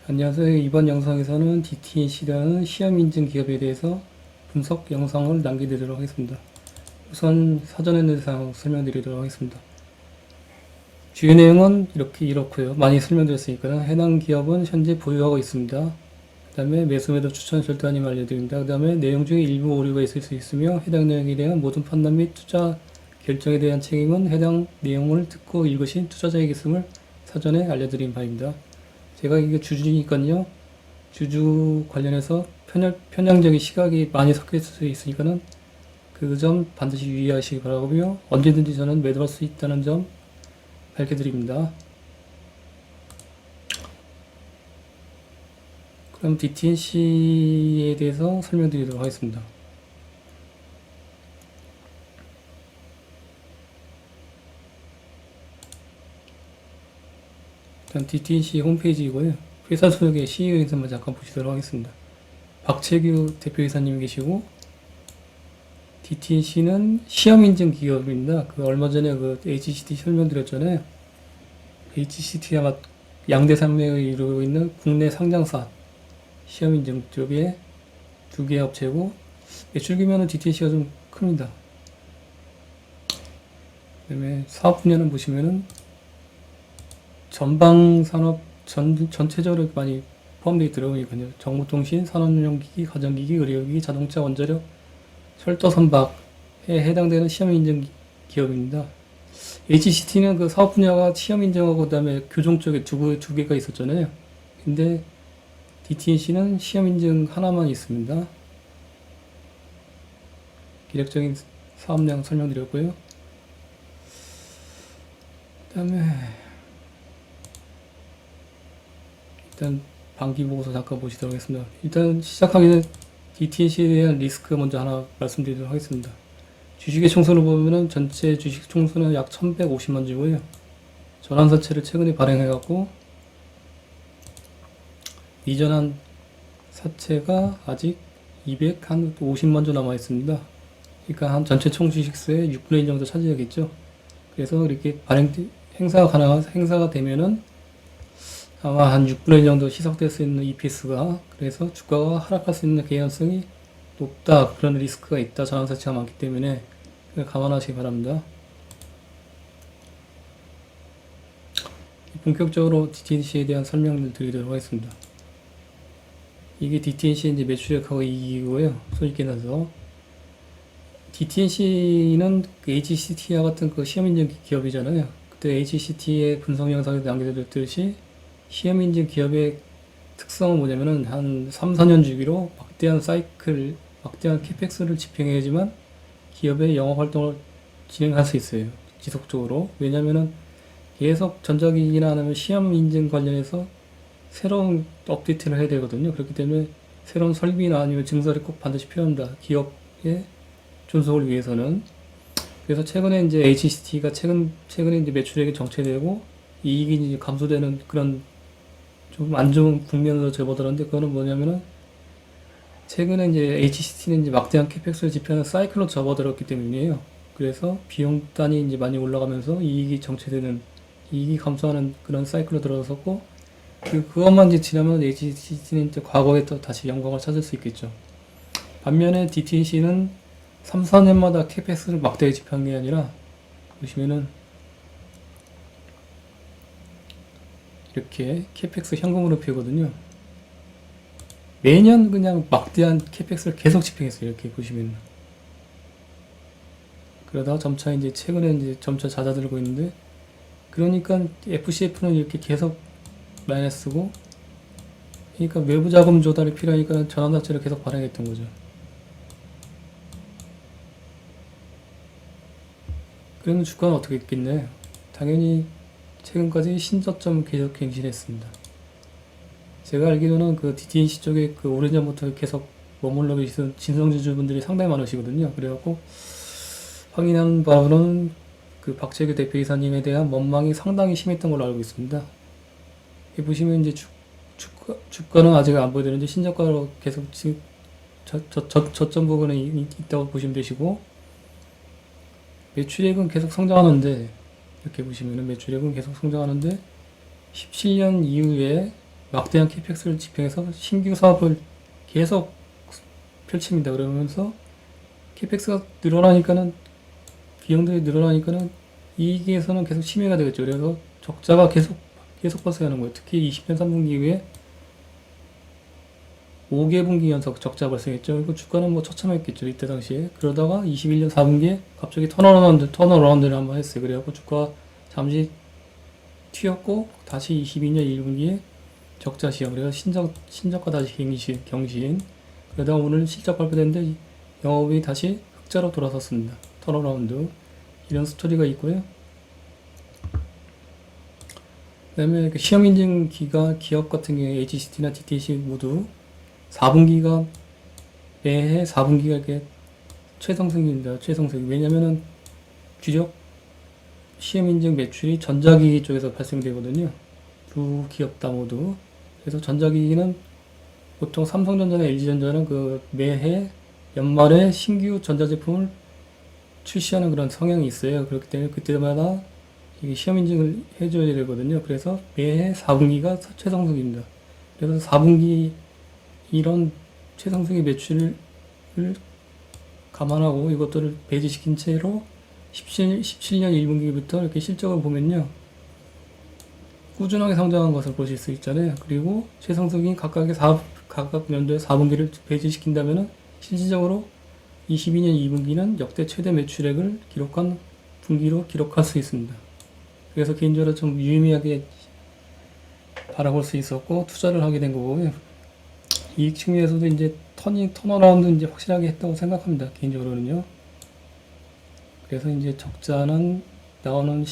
안녕하세요. 이번 영상에서는 DTNC라는 시험 인증 기업에 대해서 분석 영상을 남겨드리도록 하겠습니다. 우선 사전에 대한 사항 설명드리도록 하겠습니다. 주요 내용은 이렇고요. 많이 설명드렸으니까 해당 기업은 현재 보유하고 있습니다. 그 다음에 매수 매도 추천 절대 아님 알려드립니다. 그 다음에 내용 중에 일부 오류가 있을 수 있으며 해당 내용에 대한 모든 판단 및 투자 결정에 대한 책임은 해당 내용을 듣고 읽으신 투자자에게있음을 사전에 알려드린 바입니다. 제가 이게 주주니까요. 주주 관련해서 편향적인 시각이 많이 섞여 있을 수 있으니까는 그 점 반드시 유의하시기 바라고요. 언제든지 저는 매도할 수 있다는 점 밝혀드립니다. 그럼 DTNC에 대해서 설명드리도록 하겠습니다. 일단 DTNC 홈페이지이고요. 회사 소속의 CEO 인사만 잠깐 보시도록 하겠습니다. 박채규 대표이사님이 계시고, DTNC는 시험인증 기업입니다. 얼마 전에 HCT 설명드렸잖아요. HCT와 양대 산맥을 이루고 있는 국내 상장사 시험인증 쪽에 두 개 업체고, 매출 규모는 DTNC가 좀 큽니다. 그 다음에 사업 분야는 보시면은 전방 산업 전체적으로 많이 포함되어 들어오니까요. 정보통신, 산업용기기, 가전기기, 의료기기, 자동차, 원자력, 철도, 선박에 해당되는 시험 인증 기업입니다. HCT는 그 사업 분야가 시험 인증하고 그다음에 교종 쪽에 두 개가 있었잖아요. 근데 DTNC는 시험 인증 하나만 있습니다. 기력적인 사업량 설명드렸고요. 그다음에 일단 반기 보고서 잠깐 보시도록 하겠습니다. 일단 시작하기 전에 DTNC에 대한 리스크 먼저 하나 말씀드리도록 하겠습니다. 주식의 총수를 보면은 전체 주식 총수는 약 1150만 주고요. 전환사채를 최근에 발행해갖고 이전한 사채가 아직 250만 주 남아있습니다. 그러니까 한 전체 총 주식수의 6분의 1 정도 차지하겠죠. 그래서 이렇게 행사가 되면은 아마 한 6분의 1 정도 희석될 수 있는 EPS가, 그래서 주가가 하락할 수 있는 개연성이 높다, 그런 리스크가 있다, 전환사채가 많기 때문에 감안하시기 바랍니다. 본격적으로 DTNC에 대한 설명을 드리도록 하겠습니다. 이게 DTNC의 이제 매출액하고 이익이고요. 손익계산서. DTNC는 HCT와 같은 시험인증 기업이잖아요. 그때 HCT의 분석 영상에서 남겨드렸듯이 시험인증 기업의 특성은 뭐냐면은 한 3, 4년 주기로 막대한 캐펙스를 집행해야지만 기업의 영업활동을 진행할 수 있어요. 지속적으로. 왜냐면은 계속 전자기기나 아니면 시험인증 관련해서 새로운 업데이트를 해야 되거든요. 그렇기 때문에 새로운 설비나 아니면 증설이 꼭 반드시 필요합니다. 기업의 존속을 위해서는. 그래서 최근에 이제 HCT가 최근에 이제 매출액이 정체되고 이익이 이제 감소되는 그런 좀 안 좋은 국면으로 접어들었는데, 그거는 뭐냐면은 최근에 이제 HCT는 이제 막대한 캐펙스를 지표하는 사이클로 접어들었기 때문이에요. 그래서 비용단이 이제 많이 올라가면서 이익이 감소하는 그런 사이클로 들어섰고, 그것만 이제 지나면 HCT는 이제 과거에 또 다시 영광을 찾을 수 있겠죠. 반면에 DTNC는 3, 4년마다 캐펙스를 막대하게 지표한 게 아니라, 보시면은 이렇게 캐펙스 현금으로 피우거든요. 매년 그냥 막대한 캐펙스를 계속 집행했어요. 이렇게 보시면. 그러다가 점차 이제 최근에 이제 점차 잦아들고 있는데, 그러니까 FCF는 이렇게 계속 마이너스고, 그러니까 외부 자금 조달이 필요하니까 전환사채를 계속 발행했던 거죠. 그러면 주가는 어떻게 했겠네? 당연히 최근까지 신저점 계속 갱신했습니다. 제가 알기로는 DTNC 쪽에 오래전부터 계속 머물러 계시던 진성주주분들이 상당히 많으시거든요. 그래갖고 확인한 바로는 박재규 대표이사님에 대한 원망이 상당히 심했던 걸로 알고 있습니다. 여기 보시면 이제 주가는 아직 안 보여드리는데 신저가로 계속 지금 저점 부분에 있다고 보시면 되시고, 매출액은 계속 성장하는데, 이렇게 보시면은 매출액은 계속 성장하는데 17년 이후에 막대한 캐펙스를 집행해서 신규 사업을 계속 펼칩니다. 그러면서 캐펙스가 늘어나니까는 비용들이 늘어나니까는 이익에서는 계속 침해가 되겠죠. 그래서 적자가 계속 발생하는 거예요. 특히 20년 3분기 이후에 5개 분기 연속 적자 발생했죠. 이거 주가는 뭐 처참했겠죠. 이때 당시에. 그러다가 21년 4분기에 갑자기 턴어라운드를 한번 했어요. 그래갖고 주가 잠시 튀었고 다시 22년 1분기에 적자 시험. 그래서 신저가 다시 경신. 그러다가 오늘 실적 발표됐는데 영업이 다시 흑자로 돌아섰습니다. 턴어라운드. 이런 스토리가 있고요. 그 다음에 시험 인증 기업 같은 경우에 HCT나 DTC 모두 4분기가 매해 4분기가 이렇게 최상승입니다. 최상승. 왜냐면은 주력 시험 인증 매출이 전자기기 쪽에서 발생되거든요. 두 기업 다 모두. 그래서 전자기기는 보통 삼성전자나 LG전자는 그 매해 연말에 신규 전자제품을 출시하는 그런 성향이 있어요. 그렇기 때문에 그때마다 이게 시험 인증을 해줘야 되거든요. 그래서 매해 4분기가 최상승입니다. 그래서 4분기 이런 최상승의 매출을 감안하고 이것들을 배제시킨 채로 17년 1분기부터 이렇게 실적을 보면요. 꾸준하게 성장한 것을 보실 수 있잖아요. 그리고 최상승이 각각 연도의 4분기를 배제시킨다면 실질적으로 22년 2분기는 역대 최대 매출액을 기록한 분기로 기록할 수 있습니다. 그래서 개인적으로 좀 유의미하게 바라볼 수 있었고 투자를 하게 된 거고요. 이익 측면에서도 이제 턴어라운드 이제 확실하게 했다고 생각합니다. 개인적으로는요. 그래서 이제 적자는 나오는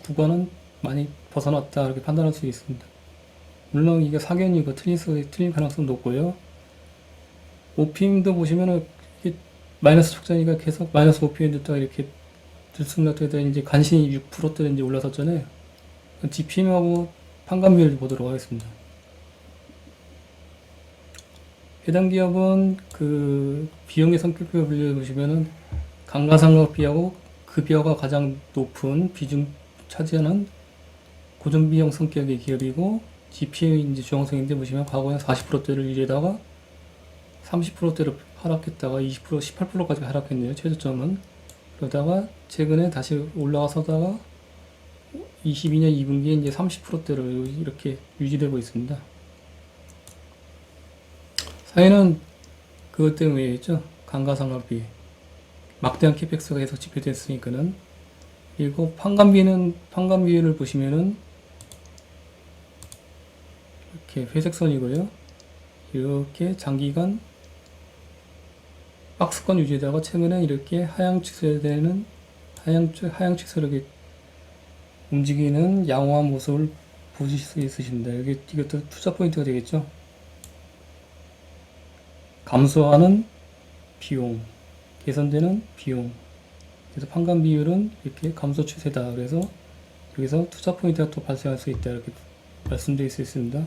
구간은 많이 벗어났다 이렇게 판단할 수 있습니다. 물론 이게 사견이고 틀릴 가능성 높고요. OPM도 보시면은 이게 마이너스 적자니까 계속 마이너스 OPM 됐다가 이렇게 들쑥날쑥해서 이제 간신히 6%대 이제 올라섰잖아요. DPM하고 판관비율 보도록 하겠습니다. 해당 기업은 그 비용의 성격을 분류해보시면은 감가상각비하고 급여가 가장 높은 비중 차지하는 고정비용 성격의 기업이고 GPM 이제 주황색인데 보시면 과거에 40%대를 유지하다가 30%대로 하락했다가 20%, 18%까지 하락했네요. 최저점은. 그러다가 최근에 다시 올라가서다가 22년 2분기에 이제 30%대로 이렇게 유지되고 있습니다. 사회는 그것 때문이겠죠. 감가상각비. 막대한 캐펙스가 계속 집행됐으니까는. 그리고 판관비율을 보시면은 이렇게 회색선이고요. 이렇게 장기간 박스권 유지되다가 최근에 이렇게 하향 추세되는 하향 추세로 이렇게 움직이는 양호한 모습을 보실 수 있으십니다. 이것도 투자 포인트가 되겠죠. 감소하는 비용, 개선되는 비용. 그래서 판관 비율은 이렇게 감소 추세다. 그래서 여기서 투자 포인트가 또 발생할 수 있다. 이렇게 말씀드릴 수 있습니다.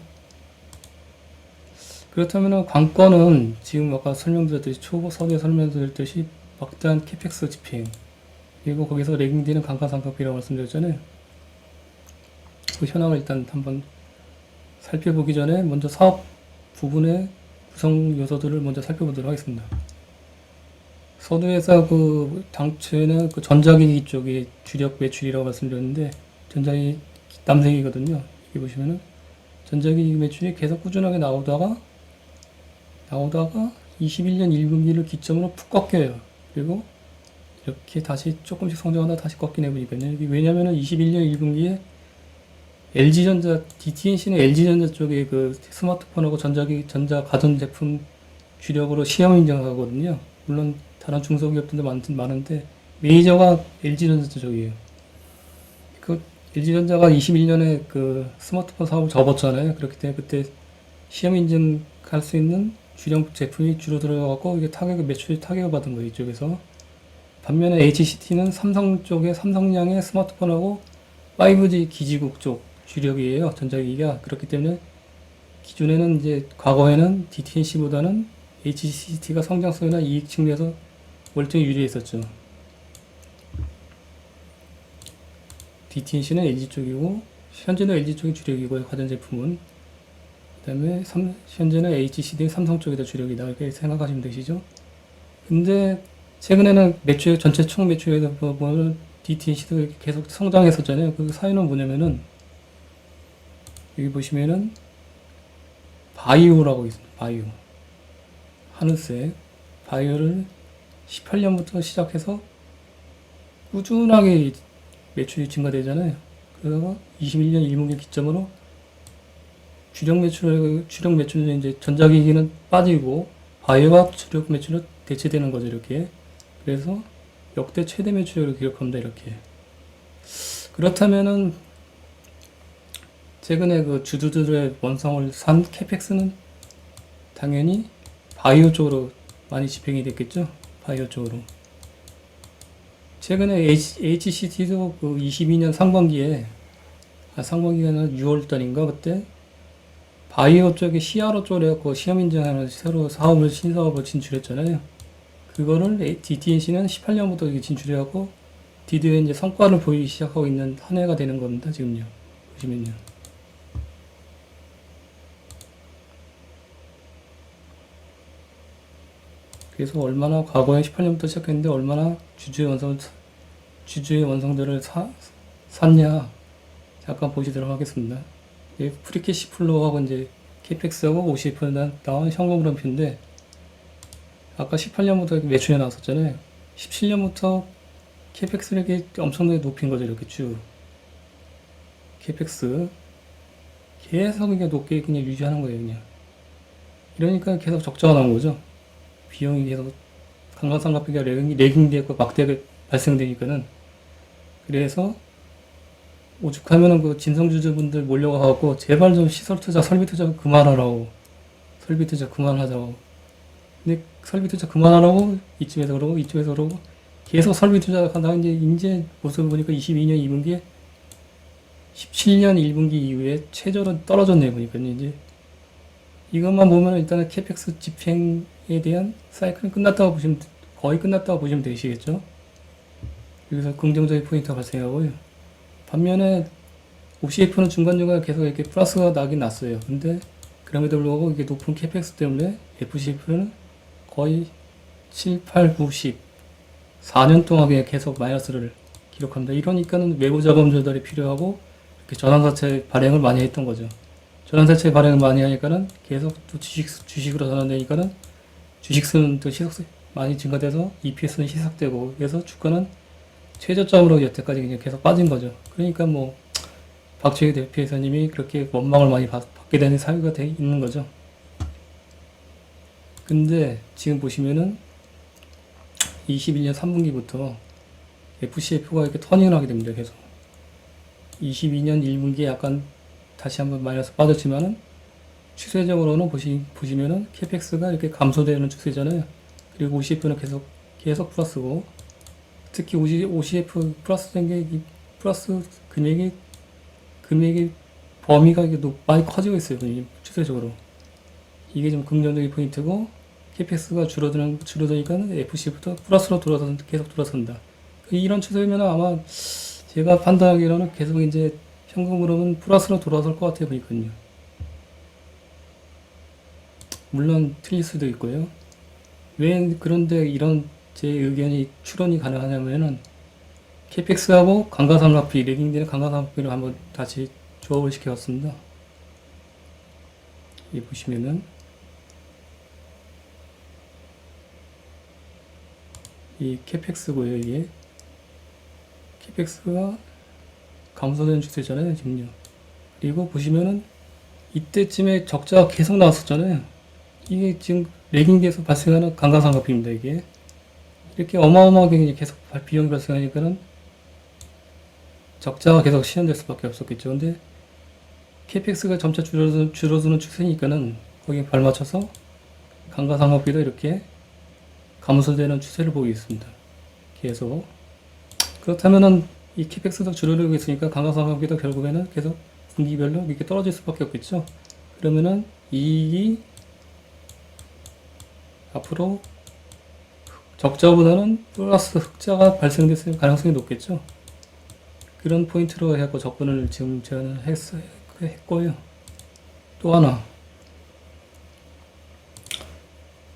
그렇다면 관건은 지금 아까 설명드렸듯이 서두에 설명드렸듯이 막대한 캐펙스 집행 그리고 거기서 레깅되는 감가상각비라고 말씀드렸잖아요. 그 현황을 일단 한번 살펴보기 전에 먼저 사업 부분의 구성 요소들을 먼저 살펴보도록 하겠습니다. 서두에서 그 당초에는 그 전자기기 쪽이 주력 매출이라고 말씀드렸는데 전자기기 남색이거든요. 여기 보시면은 전자기기 매출이 계속 꾸준하게 나오다가 21년 1분기를 기점으로 푹 꺾여요. 그리고 이렇게 다시 조금씩 성장하다 다시 꺾이네 보니까요. 왜냐면은 21년 1분기에 LG전자, DTNC는 LG전자 쪽에 그 스마트폰하고 전자 가전제품 주력으로 시험 인정하거든요. 물론 다른 중소기업들도 많은데 메이저가 LG전자 쪽이에요. 그 LG전자가 21년에 그 스마트폰 사업을 접었잖아요. 그렇기 때문에 그때 시험 인증할 수 있는 주력 제품이 줄어들어갖고 이게 매출이 타격을 받은 거예요. 이쪽에서. 반면에 HCT는 삼성 쪽에 삼성량의 스마트폰하고 5G 기지국 쪽 주력이에요. 전자기기가. 그렇기 때문에 기존에는 이제 과거에는 DTNC보다는 HCT가 성장성이나 이익 측면에서 월등히 유리했었죠. DTNC는 LG 쪽이고 현재는 LG 쪽이 주력이고요. 가전제품은. 그다음에 현재는 HCD 삼성 쪽에다 주력이다 이렇게 생각하시면 되시죠. 근데 최근에는 매출 전체 총 매출에서 보면 DTC도 계속 성장했었잖아요. 그 사유는 뭐냐면은 여기 보시면은 바이오라고 있습니다. 바이오 하늘색 바이오를 18년부터 시작해서 꾸준하게 매출이 증가되잖아요. 그래서 21년 1분기 기점으로 주력 매출은 이제 전자기기는 빠지고 바이오가 주력 매출로 대체되는 거죠. 이렇게. 그래서 역대 최대 매출을 기록합니다. 이렇게. 그렇다면은 최근에 그 주주들의 원성을 산 캐펙스는 당연히 바이오 쪽으로 많이 집행이 됐겠죠. 바이오 쪽으로. 최근에 HCT도 그 22년 상반기에 상반기가 아니라 6월 달인가 그때 바이오 쪽에 CRO 쪽으로 해갖고 시험 인증하는 새로 신사업을 진출했잖아요. 그거를 DTNC는 18년부터 진출해갖고 드디어 이제 성과를 보이기 시작하고 있는 한 해가 되는 겁니다. 지금요. 보시면요. 그래서 얼마나 과거에 18년부터 시작했는데 얼마나 주주의 원성들을 샀냐 잠깐 보시도록 하겠습니다. 프리캐시 플로우하고 이제 캐펙스하고 50% 나온 현금흐름표인데 아까 18년부터 매출이 나왔었잖아요. 17년부터 캐펙스를 이렇게 엄청나게 높인 거죠. 이렇게 쭉 캐펙스 계속 이게 높게 그냥 유지하는 거예요. 그냥 이러니까 계속 적자가 나온 거죠. 비용이 계속 강간상각비가 레깅되고 막대가 발생되니까는 그래서 오죽하면은 그 진성주주분들 몰려가갖고 제발 좀 시설 투자, 설비 투자 그만하라고 설비 투자 그만하자고. 근데 설비 투자 그만하라고 이쯤에서 그러고 이쯤에서 그러고 계속 설비 투자하다가 이제 모습을 보니까 22년 2분기에 17년 1분기 이후에 최저로 떨어졌네요. 보니까 이제 이것만 보면 일단은 캐펙스 집행에 대한 사이클은 끝났다고 보시면 거의 끝났다고 보시면 되시겠죠. 여기서 긍정적인 포인트가 발생하고요. 반면에 OCF는 중간중간 계속 이렇게 플러스가 나긴 났어요. 근데 그럼에도 불구하고 이게 높은 캐펙스 때문에 FCF는 거의 7, 8, 9, 10 4년 동안 그냥 계속 마이너스를 기록합니다. 이러니까는 외부 자금 조달이 필요하고 이렇게 전환사채 발행을 많이 했던 거죠. 전환사채 발행을 많이 하니까는 계속 또 주식으로 전환되니까는 주식수는 또 시석세 많이 증가돼서 EPS는 희석되고 그래서 주가는 최저점으로 여태까지 그냥 계속 빠진 거죠. 그러니까 뭐 박재희 대표이사님이 그렇게 원망을 많이 받게 되는 사유가 돼 있는 거죠. 근데 지금 보시면은 21년 3분기부터 FCF가 이렇게 터닝을 하게 됩니다. 계속 22년 1분기에 약간 다시 한번 마이너스 빠졌지만은 추세적으로는 보시면은 캐펙스가 이렇게 감소되는 추세잖아요. 그리고 OCF는 계속 플러스고 특히 OCF 플러스 된 게 플러스 금액이 범위가 많이 커지고 있어요. 추세적으로 이게 좀 긍정적인 포인트고 캐펙스가 줄어드니까는 FC부터 플러스로 계속 돌아선다. 이런 추세면 아마 제가 판단하기로는 계속 이제 현금으로는 플러스로 돌아설 것 같아요. 보니까요. 물론 틀릴 수도 있고요. 왜 그런데 이런 제 의견이 추론이 가능하냐면은 캐펙스하고 감가상각비 레깅되는 감가상각비를 한번 다시 조합을 시켜봤습니다. 여기 보시면은 이 캐펙스고요. 이게 캐펙스가 감소되는 추세잖아요. 지금요. 그리고 보시면은 이때쯤에 적자가 계속 나왔었잖아요. 이게 지금 레깅돼서 발생하는 감가상각비입니다. 이게 이렇게 어마어마하게 계속 비용이 발생하니까는 적자가 계속 실현될 수밖에 없었겠죠. 근데 캐펙스가 점차 줄어드는 추세니까는 거기에 발맞춰서 감가상각비도 이렇게 감소되는 추세를 보이고 있습니다. 계속 그렇다면은 이 캐펙스도 줄어들고 있으니까 감가상각비도 결국에는 계속 분기별로 이렇게 떨어질 수밖에 없겠죠. 그러면은 이익이 앞으로 적자보다는 플러스 흑자가 발생됐을 가능성이 높겠죠. 그런 포인트로 해갖고 접근을 지금 저는 했고요. 또 하나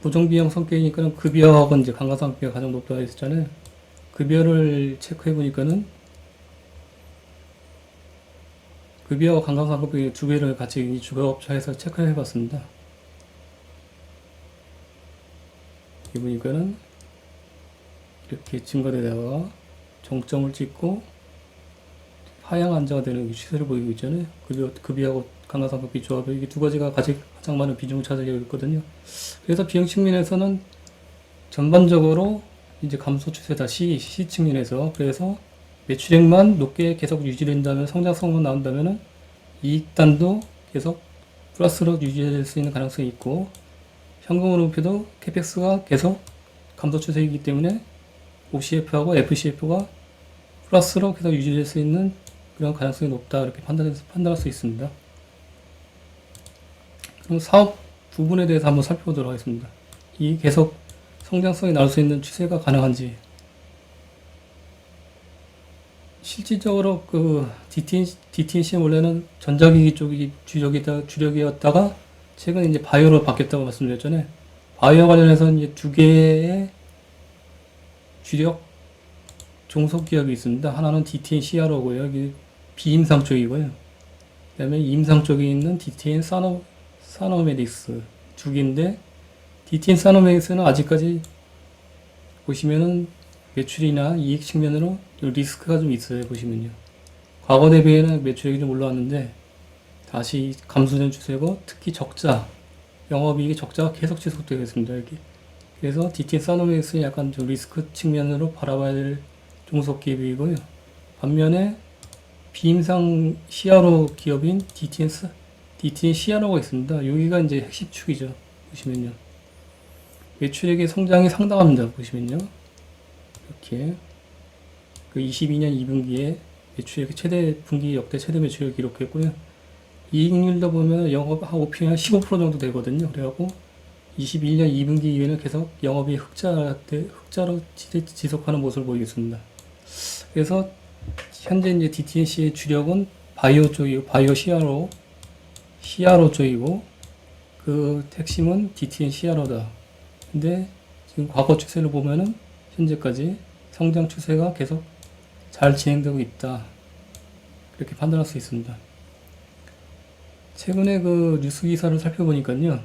고정비용 성격이니까는 급여하고 이제 감가상각비가 가장 높다고 했었잖아요. 급여를 체크해 보니까는 급여와 감가상각비 두 개를 같이 이 주거업체에서 체크를 해 봤습니다. 여기 보니까는 이렇게 증가되다가 정점을 찍고 하향 안정화 되는 추세를 보이고 있잖아요. 급여하고 감가상각비 조합, 이게 두 가지가 가장 많은 비중을 차지하고 있거든요. 그래서 비용 측면에서는 전반적으로 이제 감소 추세다. 시 측면에서. 그래서 매출액만 높게 계속 유지된다면, 성장성만 나온다면은 이익단도 계속 플러스로 유지될 수 있는 가능성이 있고, 현금흐름표도 캐펙스가 계속 감소 추세이기 때문에 OCF하고 FCF가 플러스로 계속 유지될 수 있는 그런 가능성이 높다, 이렇게 판단할 수 있습니다. 그럼 사업 부분에 대해서 한번 살펴보도록 하겠습니다. 이 계속 성장성이 나올 수 있는 추세가 가능한지. 실질적으로 그 DTNC는 원래는 전자기기 쪽이 주력이었다가 최근에 이제 바이오로 바뀌었다고 말씀드렸잖아요. 바이오 관련해서는 이제 두 개의 주력 종속기업이 있습니다. 하나는 DTN CRO고요. 여기 비임상 쪽이고요. 그 다음에 임상 쪽에 있는 DTN 사노메딕스 두 개인데, DTN 사노메딕스는 아직까지 보시면은 매출이나 이익 측면으로 리스크가 좀 있어요. 보시면요. 과거 대비에는 매출액이 좀 올라왔는데 다시 감소된 추세고, 특히 영업이익의 적자가 계속 지속되고 있습니다. 여기. 그래서 DTN 사노메딕스는 약간 좀 리스크 측면으로 바라봐야 될 종속기업이고요. 반면에 비임상 CRO 기업인 DTN CRO가 있습니다. 여기가 이제 핵심축이죠. 보시면요. 매출액의 성장이 상당합니다. 보시면요. 이렇게 그 22년 2분기에 매출액 분기 역대 최대 매출액을 기록했고요. 이익률도 보면 영업 OP가 한 15% 정도 되거든요. 그래갖고 21년 2분기 이후에는 계속 영업이 흑자로 지속하는 모습을 보이겠습니다. 그래서 현재 이제 DTNC의 주력은 바이오 쪽이고, 바이오 CRO 쪽이고, 그 핵심은 DTN CRO다. 근데 지금 과거 추세를 보면은 현재까지 성장 추세가 계속 잘 진행되고 있다, 이렇게 판단할 수 있습니다. 최근에 그 뉴스 기사를 살펴보니까요,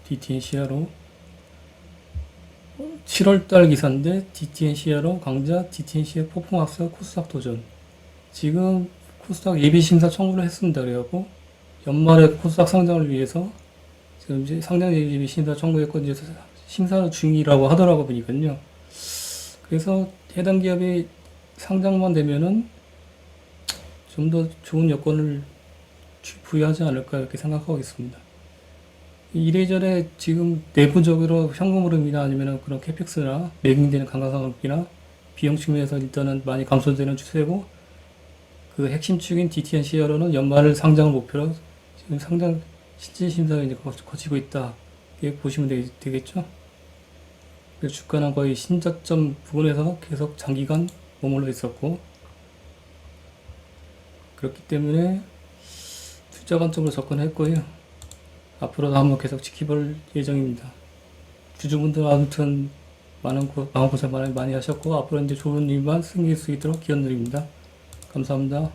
DTN CRO 7월달 기사인데, DTN CRO 강자, DTN CRO 폭풍학살 코스닥 도전. 지금 코스닥 예비심사 청구를 했습니다. 그래갖고 연말에 코스닥 상장을 위해서 지금 이제 상장 예비심사 청구했고, 이제 심사 중이라고 하더라고 보니까요. 그래서 해당 기업이 상장만 되면은 좀 더 좋은 여건을 부여하지 않을까, 이렇게 생각하고 있습니다. 이래저래 지금 내부적으로 현금 흐름이나 아니면 그런 캐펙스나 매긴되는 감가상각비나 비용 측면에서 일단은 많이 감소되는 추세고, 그 핵심축인 DTN CRO는 연말 상장을 목표로 지금 상장 실질 심사를 이제 거치고 있다, 이렇게 보시면 되겠죠. 그래서 주가는 거의 신저점 부근에서 계속 장기간 머물러 있었고, 그렇기 때문에 투자 관점으로 접근했고요. 앞으로도 한번 계속 지켜볼 예정입니다. 주주분들 아무튼 마음고생 많이 하셨고, 앞으로 이제 좋은 일만 생길 수 있도록 기원 드립니다. 감사합니다.